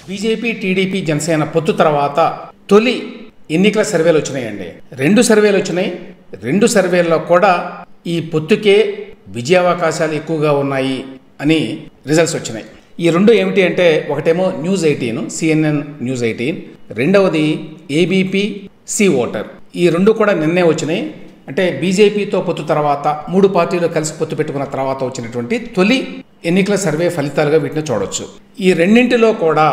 BJP, TDP, Janasena పొత్తు తర్వాత తొలి ఎన్నికల సర్వేలు వచ్చినాయండి. 2 సర్వేలు వచ్చినాయి. 2 సర్వేల్లో కూడా ఈ పొత్తుకే విజయావకాశాలు ఎక్కువగా ఉన్నాయి అని రిజల్ట్స్ వచ్చినాయి. ఈ 2 ఏమిటి అంటే, ఒకటేమో News18, CNN News18, రెండవది ABP సి ఓటర్. ఈ 2 కూడా నిన్నే వచ్చినాయి. అంటే బీజేపీతో పొత్తు తర్వాత 3 పార్టీలు కలిసి పొత్తు పెట్టుకున్న తర్వాత వచ్చినటువంటి తొలి ఎన్నికల సర్వే ఫలితాలుగా వీటిని చూడొచ్చు. ఈ రెండింటిలో కూడా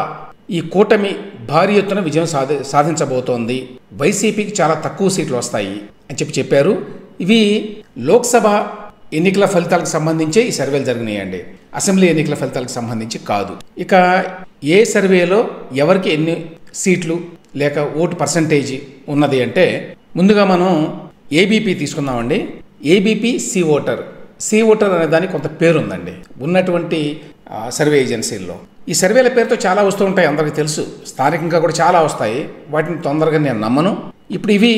ఈ కూటమి భారీ ఎత్తున విజయం సాధించబోతోంది. వైసీపీకి చాలా తక్కువ సీట్లు వస్తాయి అని చెప్పారు. ఇవి లోక్సభ ఎన్నికల ఫలితాలకు సంబంధించి ఈ సర్వేలు జరిగినాయండి. అసెంబ్లీ ఎన్నికల ఫలితాలకు సంబంధించి కాదు. ఇక ఏ సర్వేలో ఎవరికి ఎన్ని సీట్లు లేక ఓటు పర్సంటేజ్ ఉన్నది అంటే, ముందుగా మనం ఏబీపీ తీసుకుందామండి. ABP CVoter. CVoter అనే దానికి కొంత పేరు ఉందండి ఉన్నటువంటి సర్వే ఏజెన్సీల్లో. ఈ సర్వేల పేరుతో చాలా వస్తూ ఉంటాయి, అందరికీ తెలుసు. స్థానికంగా కూడా చాలా వస్తాయి. వాటిని తొందరగా నేను నమ్మను. ఇప్పుడు ఇవి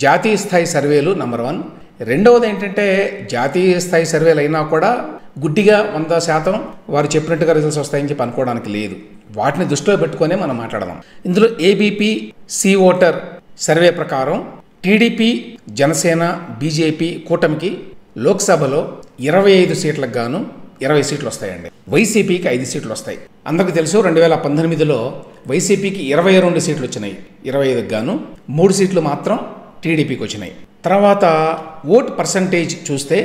జాతీయ స్థాయి సర్వేలు నంబర్ 1. రెండవది ఏంటంటే, జాతీయ స్థాయి సర్వేలు అయినా కూడా గుడ్డిగా 100% వారు చెప్పినట్టుగా రిజల్ట్స్ వస్తాయని చెప్పి అనుకోవడానికి లేదు. వాటిని దృష్టిలో పెట్టుకునే మనం మాట్లాడదాం. ఇందులో ఏబీపీ సి ఓటర్ సర్వే ప్రకారం టీడీపీ, జనసేన, బీజేపీ కూటమికి లోక్సభలో 25 సీట్లకు గాను 20 సీట్లు వస్తాయండి. వైసీపీకి 5 సీట్లు వస్తాయి. అందరికీ తెలుసు 2019లో వైసీపీకి 22 సీట్లు వచ్చినాయి. 25కి గాను 3 సీట్లు మాత్రం టీడీపీకి వచ్చినాయి. తర్వాత ఓట్ పర్సంటేజ్ చూస్తే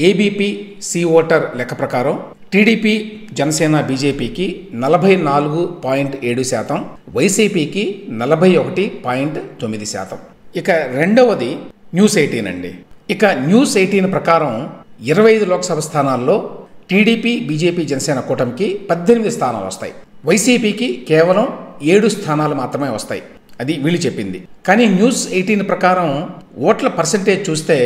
ఏబీపీ సి ఓటర్ లెక్క ప్రకారం టీడీపీ, జనసేన, బీజేపీకి 44.7%, వైసీపీకి 41.9%. ఇక రెండవది News18 అండి. ఇక News18 ప్రకారం 25 లోక్సభ స్థానాల్లో టీడీపీ, బీజేపీ, జనసేన కూటమికి 18 స్థానాలు వస్తాయి. వైసీపీకి కేవలం 7 స్థానాలు మాత్రమే వస్తాయి. అది వీళ్ళు చెప్పింది. కానీ News18 ప్రకారం ఓట్ల పర్సంటేజ్ చూస్తే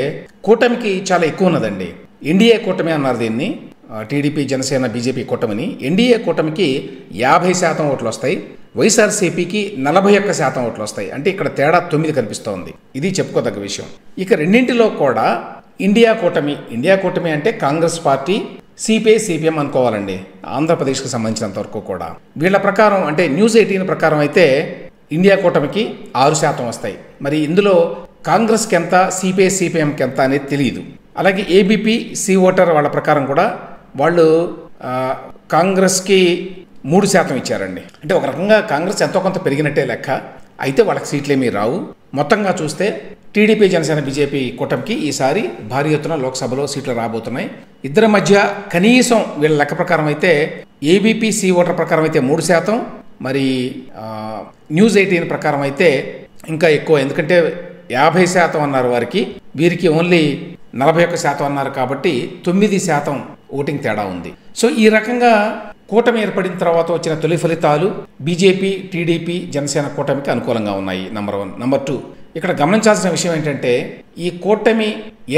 కూటమికి చాలా ఎక్కువ ఉన్నదండి. ఎన్డీఏ కూటమి అన్నారు దీన్ని, టీడీపీ, జనసేన, బీజేపీ కూటమిని. ఎన్డీఏ కూటమికి 50% ఓట్లు వస్తాయి. వైఎస్ఆర్సీపీకి 41% ఓట్లు వస్తాయి. అంటే ఇక్కడ తేడా 9 కనిపిస్తోంది. ఇది చెప్పుకోదగ్గ విషయం. ఇక రెండింటిలో కూడా ఇండియా కూటమి అంటే కాంగ్రెస్ పార్టీ, సిపిఐ-సిపిఎం అనుకోవాలండి, ఆంధ్రప్రదేశ్కి సంబంధించినంత వరకు కూడా. వీళ్ళ ప్రకారం అంటే News18 ప్రకారం అయితే ఇండియా కూటమికి 6% వస్తాయి. మరి ఇందులో కాంగ్రెస్కి ఎంత, సిపిఐ-సిపిఎంకి ఎంత అనేది తెలియదు. అలాగే ఏబీపీ సి ఓటర్ వాళ్ళ ప్రకారం కూడా వాళ్ళు కాంగ్రెస్కి 3% ఇచ్చారండి. అంటే ఒక రకంగా కాంగ్రెస్ ఎంతో కొంత పెరిగినట్టే లెక్క. అయితే వాళ్ళకి సీట్లేమీ రావు. మొత్తంగా చూస్తే టీడీపీ, జనసేన, బీజేపీ కూటమికి ఈసారి భారీ ఎత్తున లోక్సభలో సీట్లు రాబోతున్నాయి. ఇద్దరి మధ్య కనీసం వీళ్ళ లెక్క ప్రకారం అయితే ఏబీపీ సి ఓటర్ ప్రకారం అయితే 3%, మరి News18 ప్రకారం అయితే ఇంకా ఎక్కువ. ఎందుకంటే 50% అన్నారు వారికి, వీరికి ఓన్లీ 41% అన్నారు. కాబట్టి 9% ఓటింగ్ తేడా ఉంది. సో ఈ రకంగా కూటమి ఏర్పడిన తర్వాత వచ్చిన తొలి ఫలితాలు బీజేపీ, టీడీపీ, జనసేన కూటమికి అనుకూలంగా ఉన్నాయి. నంబర్ 1. నంబర్ 2, ఇక్కడ గమనించాల్సిన విషయం ఏంటంటే, ఈ కూటమి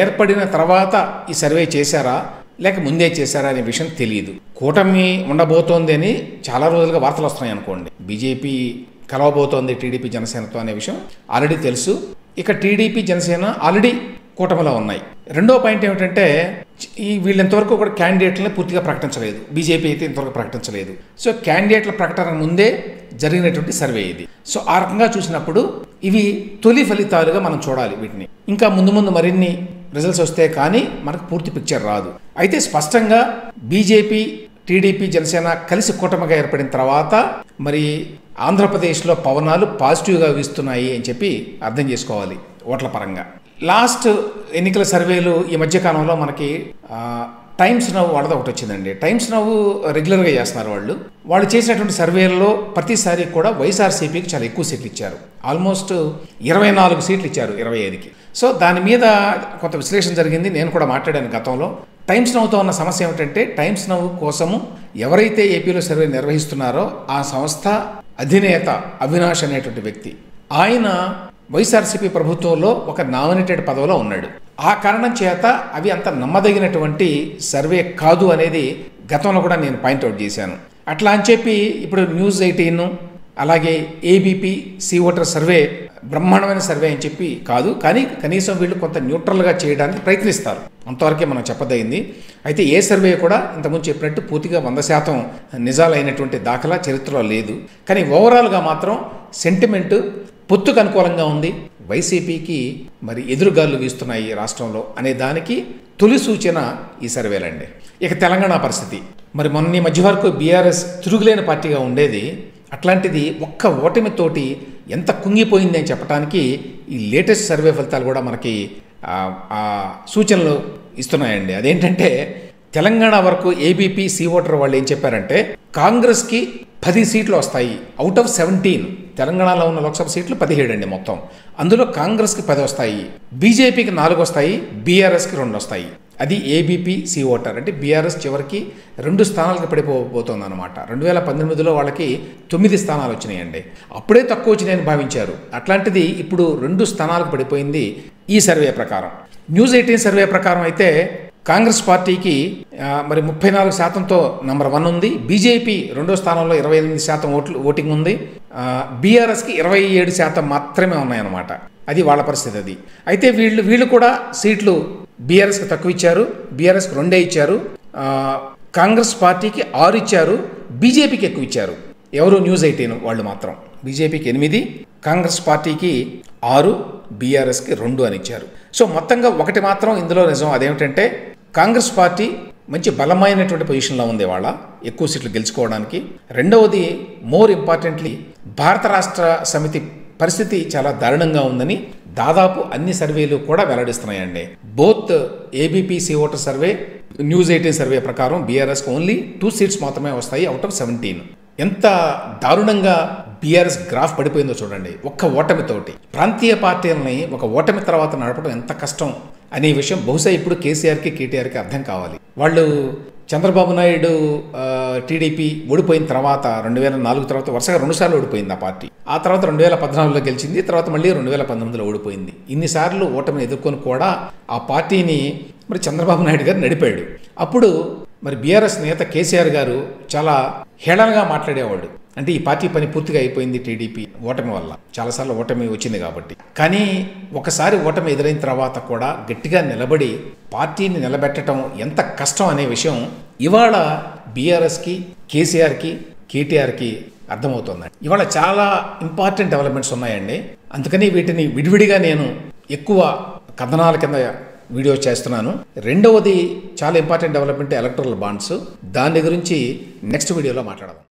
ఏర్పడిన తర్వాత ఈ సర్వే చేశారా లేక ముందే చేశారా అనే విషయం తెలియదు. కూటమి ఉండబోతోంది అని చాలా రోజులుగా వార్తలు వస్తున్నాయి అనుకోండి. బీజేపీ కలవబోతోంది టీడీపీ, జనసేనతో అనే విషయం ఆల్రెడీ తెలుసు. ఇక టీడీపీ, జనసేన ఆల్రెడీ కూటమిలో ఉన్నాయి. రెండో పాయింట్ ఏమిటంటే, వీళ్ళు ఇంతవరకు కూడా క్యాండిడేట్లను పూర్తిగా ప్రకటించలేదు. బీజేపీ అయితే ఇంతవరకు ప్రకటించలేదు. సో క్యాండిడేట్ల ప్రకటన ముందే జరిగినటువంటి సర్వే ఇది. సో ఆ రకంగా చూసినప్పుడు ఇవి తొలి ఫలితాలుగా మనం చూడాలి వీటిని. ఇంకా ముందు మరిన్ని రిజల్ట్స్ వస్తే కానీ మనకు పూర్తి పిక్చర్ రాదు. అయితే స్పష్టంగా బీజేపీ, టీడీపీ, జనసేన కలిసి కూటమిగా ఏర్పడిన తర్వాత మరి ఆంధ్రప్రదేశ్లో పవనాలు పాజిటివ్గా వీస్తున్నాయి అని చెప్పి అర్థం చేసుకోవాలి ఓట్ల పరంగా. లాస్ట్ ఎన్నికల సర్వేలు ఈ మధ్యకాలంలో మనకి టైమ్స్ నవ్ వాళ్ళది ఒకటి వచ్చిందండి. టైమ్స్ నవ్ రెగ్యులర్గా చేస్తున్నారు వాళ్ళు చేసినటువంటి సర్వేలలో ప్రతిసారి కూడా వైఎస్ఆర్సీపీకి చాలా ఎక్కువ సీట్లు ఇచ్చారు. ఆల్మోస్ట్ 24 సీట్లు ఇచ్చారు 25కి. సో దాని మీద కొంత విశ్లేషణ జరిగింది. నేను కూడా మాట్లాడాను గతంలో. టైమ్స్ నవ్తో ఉన్న సమస్య ఏమిటంటే, టైమ్స్ నవ్ కోసము ఎవరైతే ఏపీలో సర్వే నిర్వహిస్తున్నారో ఆ సంస్థ అధినేత అవినాష్ అనేటువంటి వ్యక్తి, ఆయన వైఎస్ఆర్సీపీ ప్రభుత్వంలో ఒక నామినేటెడ్ పదవిలో ఉన్నాడు. ఆ కారణం చేత అవి అంత నమ్మదగినటువంటి సర్వే కాదు అనేది గతంలో కూడా నేను పాయింట్అవుట్ చేశాను. అట్లా అని చెప్పి ఇప్పుడు News18 అలాగే ఏబీపీ సి ఓటర్ సర్వే బ్రహ్మాండమైన సర్వే అని చెప్పి కాదు, కానీ కనీసం వీళ్ళు కొంత న్యూట్రల్గా చేయడానికి ప్రయత్నిస్తారు, అంతవరకే మనం చెప్పదగింది. అయితే ఏ సర్వే కూడా ఇంతకుముందు చెప్పినట్టు పూర్తిగా 100% నిజాలైనటువంటి దాఖలా చరిత్రలో లేదు. కానీ ఓవరాల్గా మాత్రం సెంటిమెంటు పొత్తుకు అనుకూలంగా ఉంది, వైసీపీకి మరి ఎదురుగాలు వీస్తున్నాయి రాష్ట్రంలో అనే దానికి తొలి సూచన ఈ సర్వేలండి. ఇక తెలంగాణ పరిస్థితి, మరి మొన్న ఈ మధ్య వరకు బీఆర్ఎస్ తిరుగులేని పార్టీగా ఉండేది, అట్లాంటిది ఒక్క ఓటమితోటి ఎంత కుంగిపోయింది అని చెప్పడానికి ఈ లేటెస్ట్ సర్వే ఫలితాలు కూడా మనకి సూచనలు ఇస్తున్నాయండి. అదేంటంటే తెలంగాణ వరకు ఏబీపీ సి ఓటర్ వాళ్ళు ఏం చెప్పారంటే కాంగ్రెస్కి 10 సీట్లు వస్తాయి అవుట్ ఆఫ్ 17. తెలంగాణలో ఉన్న లోక్సభ సీట్లు 17 అండి మొత్తం, అందులో కాంగ్రెస్కి 10 వస్తాయి, బీజేపీకి 4 వస్తాయి, బీఆర్ఎస్కి 2 వస్తాయి. అది ఏబీపీ సి ఓటర్ అంటే బీఆర్ఎస్ చివరికి 2 స్థానాలకు పడిపోతుంది అనమాట. 2018లో వాళ్ళకి 9 స్థానాలు వచ్చినాయండి, అప్పుడే తక్కువ వచ్చినాయని భావించారు. అట్లాంటిది ఇప్పుడు 2 స్థానాలకు పడిపోయింది ఈ సర్వే ప్రకారం. న్యూస్ 18 సర్వే ప్రకారం అయితే కాంగ్రెస్ పార్టీకి మరి 34%తో నంబర్ 1 ఉంది, బీజేపీ 2వ స్థానంలో 28% ఓటింగ్ ఉంది, బీఆర్ఎస్కి 27% మాత్రమే ఉన్నాయన్నమాట. అది వాళ్ళ పరిస్థితి. అది అయితే వీళ్ళు కూడా సీట్లు బీఆర్ఎస్కి తక్కువ ఇచ్చారు, బీఆర్ఎస్కి 2 ఇచ్చారు, కాంగ్రెస్ పార్టీకి 6 ఇచ్చారు, బీజేపీకి ఎక్కువ ఇచ్చారు. ఎవరు న్యూస్ 18 వాళ్ళు మాత్రం బీజేపీకి 8, కాంగ్రెస్ పార్టీకి 6, బీఆర్ఎస్కి 2 అని ఇచ్చారు. సో మొత్తంగా ఒకటి మాత్రం ఇందులో నిజం, అదేమిటంటే కాంగ్రెస్ పార్టీ మంచి బలమైనటువంటి పొజిషన్లో ఉంది వాళ్ళ ఎక్కువ సీట్లు గెలుచుకోవడానికి. రెండవది మోర్ ఇంపార్టెంట్లీ భారత రాష్ట్ర సమితి పరిస్థితి చాలా దారుణంగా ఉందని దాదాపు అన్ని సర్వేలు కూడా వెల్లడిస్తున్నాయండి. Both ABP CVoter survey, news 18 survey ప్రకారం బీఆర్ఎస్కి ఓన్లీ 2 సీట్స్ మాత్రమే వస్తాయి అవుట్ ఆఫ్ 17. ఎంత దారుణంగా బీఆర్ఎస్ గ్రాఫ్ పడిపోయిందో చూడండి ఒక్క ఓటమితోటి. ప్రాంతీయ పార్టీలని ఒక ఓటమి తర్వాత నడపడం ఎంత కష్టం అనే విషయం బహుశా ఇప్పుడు కేసీఆర్కి కేటీఆర్కి అర్థం కావాలి. వాళ్ళు చంద్రబాబు నాయుడు టీడీపీ ఓడిపోయిన తర్వాత 2004 తర్వాత వరుసగా 2 సార్లు ఓడిపోయింది ఆ పార్టీ. ఆ తర్వాత 2014లో గెలిచింది, తర్వాత మళ్ళీ 2019లో ఓడిపోయింది. ఇన్నిసార్లు ఓటమిని ఎదుర్కొని కూడా ఆ పార్టీని మరి చంద్రబాబు నాయుడు గారు నడిపాడు. అప్పుడు మరి బీఆర్ఎస్ నేత కేసీఆర్ గారు చాలా హేళనగా మాట్లాడేవాడు, అంటే ఈ పార్టీ పని పూర్తిగా అయిపోయింది టీడీపీ ఓటమి వల్ల, చాలాసార్లు ఓటమి వచ్చింది కాబట్టి. కానీ ఒకసారి ఓటమి ఎదురైన తర్వాత కూడా గట్టిగా నిలబడి పార్టీని నిలబెట్టడం ఎంత కష్టం అనే విషయం ఇవాళ బీఆర్ఎస్కి, కేసీఆర్కి, కేటీఆర్కి అర్థమవుతుంది. ఇవాళ చాలా ఇంపార్టెంట్ డెవలప్మెంట్స్ ఉన్నాయండి, అందుకని వీటిని విడివిడిగా నేను ఎక్కువ కథనాల కింద వీడియో చేస్తున్నాను. రెండవది చాలా ఇంపార్టెంట్ డెవలప్మెంట్ ఎలక్టరల్ బాండ్స్, దాని గురించి నెక్స్ట్ వీడియోలో మాట్లాడదాం.